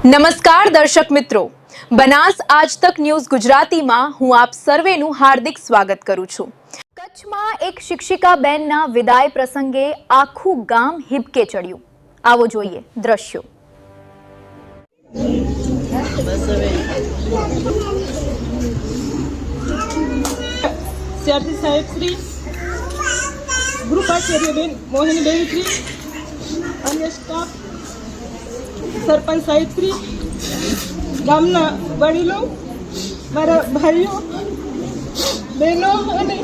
નમસ્કાર દર્શક મિત્રો, બનાસ આજ તક ન્યૂઝ ગુજરાતીમાં હું આપ સર્વેનું હાર્દિક સ્વાગત કરું છું। કચ્છમાં એક શિક્ષિકા બેનના વિદાય પ્રસંગે આખું ગામ હિબકે ચડ્યું। આવો જોઈએ દ્રશ્યો। સીઆરપી સાહેબ શ્રી, ગૃહાચાર્યબેન મોહિનીબેન શ્રી, અન્ય સ્ટાફ, સરપંચ સાહેબ શ્રી, ગામના વડીલો, મારા ભાઈઓ બહેનો અને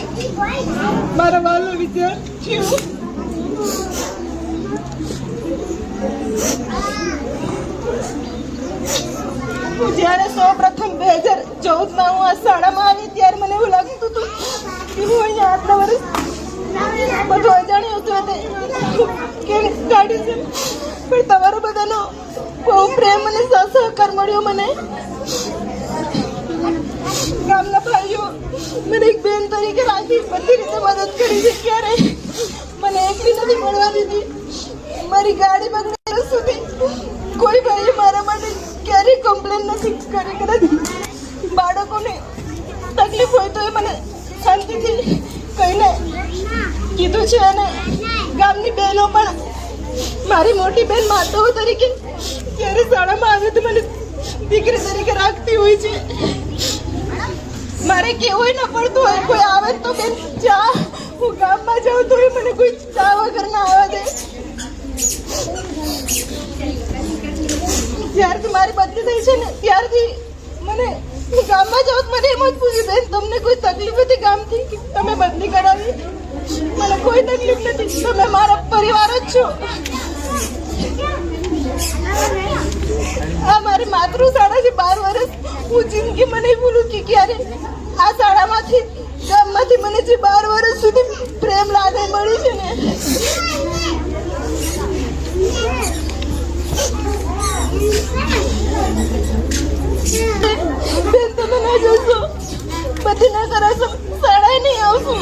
મારા વાલો વિદ્યાર્થીઓ, હું જ્યારે સૌપ્રથમ 2014માં હું આ શાળામાં આવી ત્યારે મને એવું લાગતું હતું કે હું અહીંયા આટલા વર્ષ બધું અજાણ્યું હતું કે કાઢી છે, પણ તમારો બધાનો બહુ પ્રેમ અને સહકાર મળ્યો મને। ગામના ભાઈઓ મને એક બેન તરીકે રાખી બધી રીતે મદદ કરી છે, ક્યારે મને એકલી નથી મળવા દીધી। મારી ગાડી બગડે સુધી કોઈ ભાઈએ મારા માટે ક્યારેય કમ્પ્લેન નથી કરી। બાળકોને તકલીફ હોય તો એ મને શાંતિથી કહીને કીધું છે, અને ગામની બહેનો પણ મારી મોટી બહેન માતાઓ તરીકે જ્યારે શાળામાં આવે તો મને દીકરી તરીકે રાખતી હોય છે। મારે કેવું ન પડતું હોય, કોઈ આવે તો બેન ચા, હું ગામમાં જાઉં તો એ મને કોઈ ચા વગર ના આવવા દે। જ્યારથી મારી બદલી થઈ છે ને ત્યારથી મને ગામમાં જાઉં મને એમ જ પૂછ્યું, બેન તમને કોઈ તકલીફ હતી ગામથી કે તમે બદલી કરાવી? મને કોઈ તકલીફ નથી, તમે મારા પરિવાર જ છો। આ મારી માતૃશાળા છે, 12 વર્ષ હું જિંદગીમાં નહીં ભૂલું કે ક્યારે આ શાળામાંથી ગામમાંથી મને જે 12 વર્ષ સુધી પ્રેમ લાગણી મળી છે ને, બેન તમે ના જશો, બધી ના કરાશો, શાળાએ નહીં આવશો।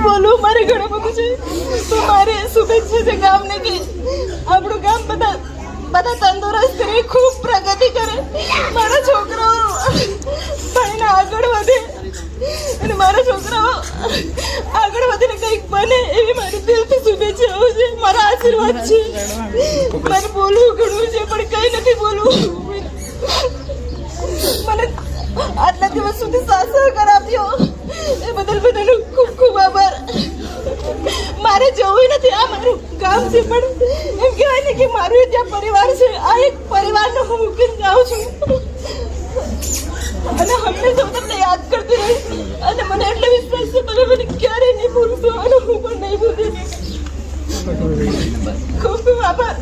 બોલું મારે ઘણું બધું છે, તો મારે શુભેચ્છા છે ગામને કે આપણું ગામ બધા તંદુરસ્ત રહે, ખૂબ પ્રગતિ કરે, મારા છોકરાઓ ભણીને આગળ વધે અને મારા છોકરાઓ આગળ વધીને કંઈક બને એવી મારી દિલથી શુભેચ્છાઓ છે, મારા આશીર્વાદ છે। મારે બોલવું ઘણું છે પણ કંઈ નથી બોલવું। મને આટલા દિવસ સુધી સહકાર આપ્યો એ બદલ બધાનો ખૂબ ખૂબ આભાર। મારે જવું નથી, આ મારું ગામ છે, પણ એમ કહેવાય ને કે મારું ત્યાં પરિવાર છે, આ એક પરિવારનો હું મૂકીને જાઉં છું અને હંમેશા હું તમને યાદ કરતી રહીશ, અને મને એટલો વિશ્વાસ છે તમે મને ક્યારેય નહીં ભૂલશો અને હું પણ નહીં ભૂલીશ। ખૂબ ખૂબ આભાર।